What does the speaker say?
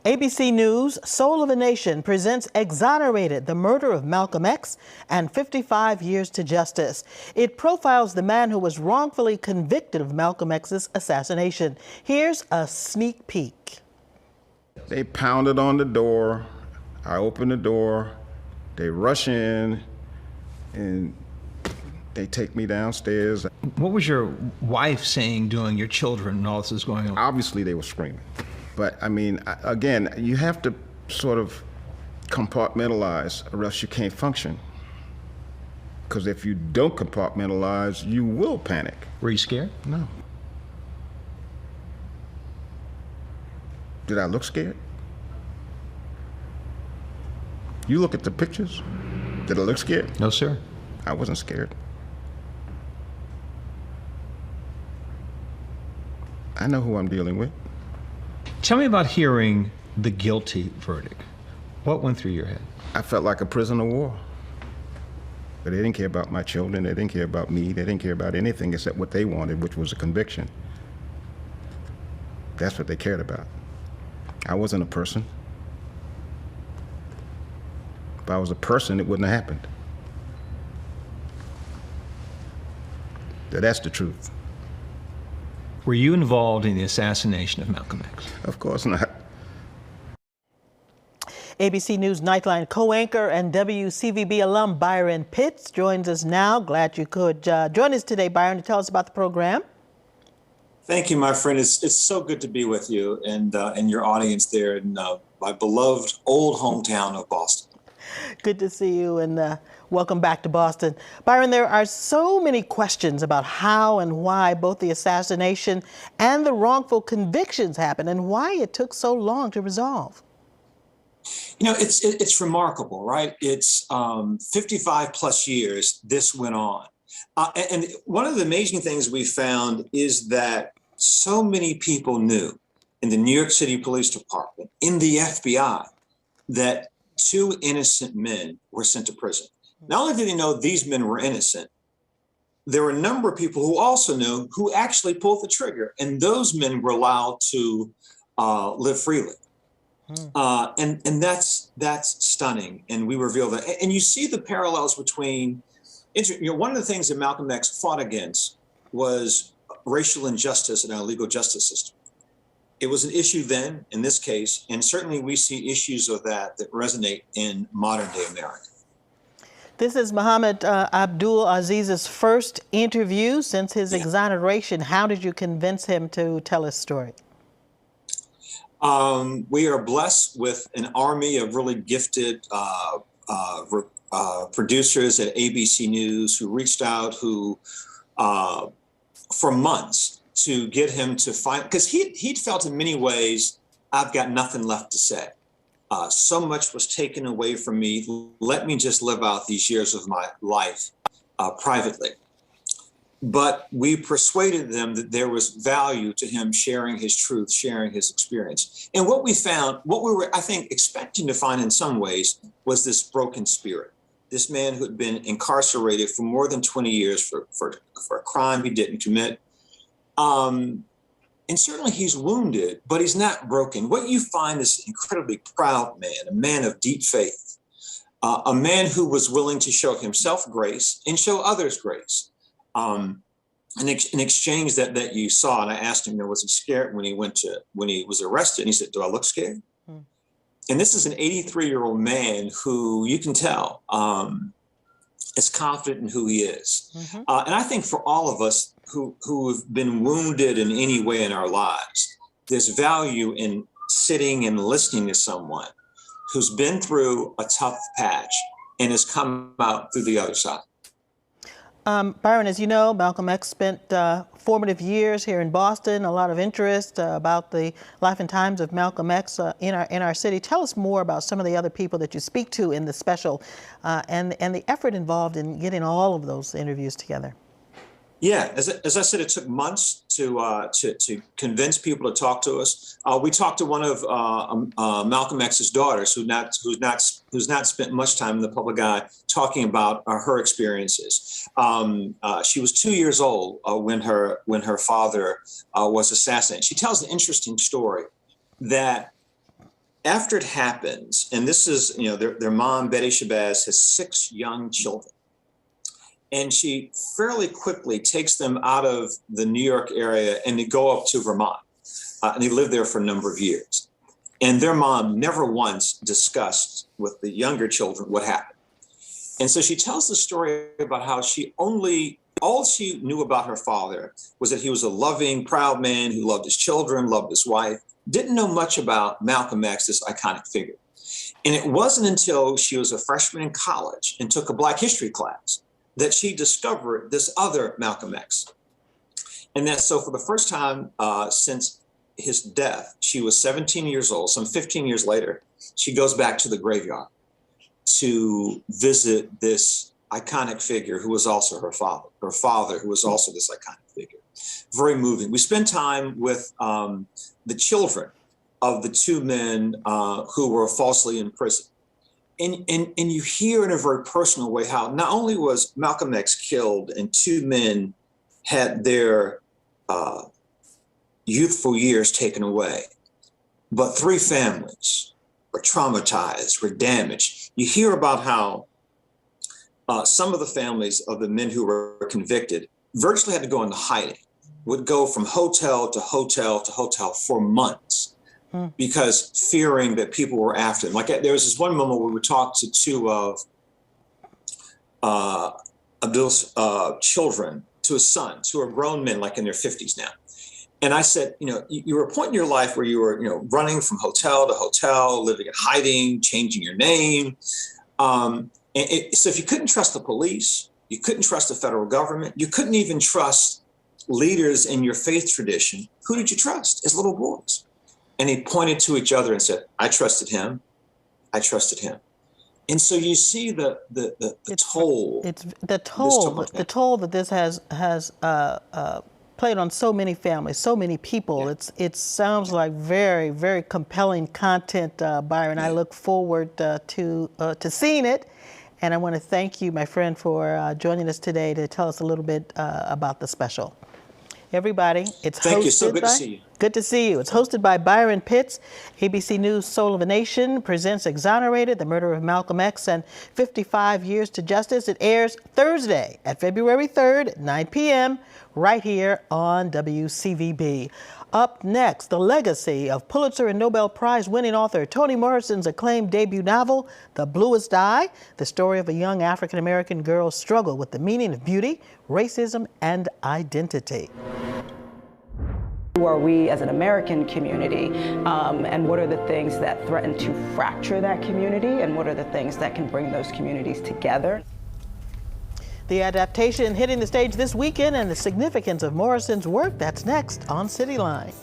ABC News, Soul of a Nation presents Exonerated, the murder of Malcolm X and 55 years to justice. It profiles the man who was wrongfully convicted of Malcolm X's assassination. Here's a sneak peek. They pounded on the door. I opened the door. They rush in and they take me downstairs. What was your wife saying, doing, your children, and all this is going on? Obviously, they were screaming. But I mean, again, you have to sort of compartmentalize or else you can't function. Because if you don't compartmentalize, you will panic. Were you scared? No. Did I look scared? You look at the pictures. Did I look scared? No, sir. I wasn't scared. I know who I'm dealing with. Tell me about hearing the guilty verdict. What went through your head? I felt like a prisoner of war. But they didn't care about my children. They didn't care about me. They didn't care about anything except what they wanted, which was a conviction. That's what they cared about. I wasn't a person. If I was a person, it wouldn't have happened. That's the truth. Were you involved in the assassination of Malcolm X? Of course not. ABC News Nightline co-anchor and WCVB alum Byron Pitts joins us now. Glad you could join us today, Byron, to tell us about the program. Thank you, my friend. It's so good to be with you and your audience there in my beloved old hometown of Boston. Good to see you, and welcome back to Boston. Byron, there are so many questions about how and why both the assassination and the wrongful convictions happened and why it took so long to resolve. You know, it's remarkable, right? It's 55 plus years this went on. And one of the amazing things we found is that so many people knew in the New York City Police Department, in the FBI, that two innocent men were sent to prison. Not only did they know these men were innocent, there were a number of people who also knew who actually pulled the trigger, and those men were allowed to live freely. And that's stunning, and we reveal that. And you see the parallels between, one of the things that Malcolm X fought against was racial injustice in our legal justice system. It was an issue then, in this case, and certainly we see issues of that resonate in modern day America. This is Mohammed Abdul Aziz's first interview since his exoneration. How did you convince him to tell his story? We are blessed with an army of really gifted producers at ABC News who reached out, who for months, to get him to find, because he'd felt in many ways, I've got nothing left to say. So much was taken away from me. Let me just live out these years of my life privately. But we persuaded them that there was value to him sharing his truth, sharing his experience. And what we found, what we were, I think, expecting to find in some ways, was this broken spirit. This man who had been incarcerated for more than 20 years for a crime he didn't commit. And certainly he's wounded, but he's not broken. What you find is an incredibly proud man, a man of deep faith, a man who was willing to show himself grace and show others grace. An exchange that you saw, and I asked him, was he scared when he was arrested? And he said, do I look scared? And this is an 83-year-old man who you can tell is confident in who he is. And I think for all of us who have been wounded in any way in our lives, there's value in sitting and listening to someone who's been through a tough patch and has come out through the other side. Byron, as you know, Malcolm X spent formative years here in Boston, a lot of interest about the life and times of Malcolm X in our city. Tell us more about some of the other people that you speak to in the special and the effort involved in getting all of those interviews together. Yeah, as I said, it took months to convince people to talk to us. We talked to one of Malcolm X's daughters, who's not spent much time in the public eye, talking about her experiences. She was 2 years old when her father was assassinated. She tells an interesting story that after it happens, and this is, their mom, Betty Shabazz, has 6 young children. And she fairly quickly takes them out of the New York area and they go up to Vermont. And they live there for a number of years. And their mom never once discussed with the younger children what happened. And so she tells the story about how all she knew about her father was that he was a loving, proud man who loved his children, loved his wife, didn't know much about Malcolm X, this iconic figure. And it wasn't until she was a freshman in college and took a Black history class that she discovered this other Malcolm X. And that so for the first time since his death, she was 17 years old, some 15 years later, she goes back to the graveyard to visit this iconic figure who was also her father who was also this iconic figure. Very moving. We spend time with the children of the 2 men who were falsely imprisoned. And you hear in a very personal way how not only was Malcolm X killed and 2 men had their youthful years taken away, but 3 families were traumatized, were damaged. You hear about how some of the families of the men who were convicted virtually had to go into hiding, would go from hotel to hotel to hotel for months because fearing that people were after them. Like there was this one moment where we talked to 2 of Abdul's children, to his sons, who are grown men, like in their 50s now. And I said, you were a point in your life where you were, running from hotel to hotel, living in hiding, changing your name. So if you couldn't trust the police, you couldn't trust the federal government, you couldn't even trust leaders in your faith tradition, who did you trust as little boys? And he pointed to each other and said, I trusted him. I trusted him. And so you see the toll. It's the toll that this has played on so many families, so many people. Yeah. It sounds like very, very compelling content, Byron. Yeah. I look forward to seeing it. And I want to thank you, my friend, for joining us today to tell us a little bit about the special. Everybody, it's hosted. Thank you. So good to see you. Good to see you. It's hosted by Byron Pitts. ABC News Soul of a Nation presents Exonerated, the Murder of Malcolm X and 55 Years to Justice. It airs Thursday at February 3rd at 9 p.m. right here on WCVB. Up next, the legacy of Pulitzer and Nobel Prize winning author Toni Morrison's acclaimed debut novel, The Bluest Eye, the story of a young African-American girl's struggle with the meaning of beauty, racism, and identity. Who are we as an American community, and what are the things that threaten to fracture that community, and what are the things that can bring those communities together? The adaptation hitting the stage this weekend and the significance of Morrison's work, that's next on Cityline.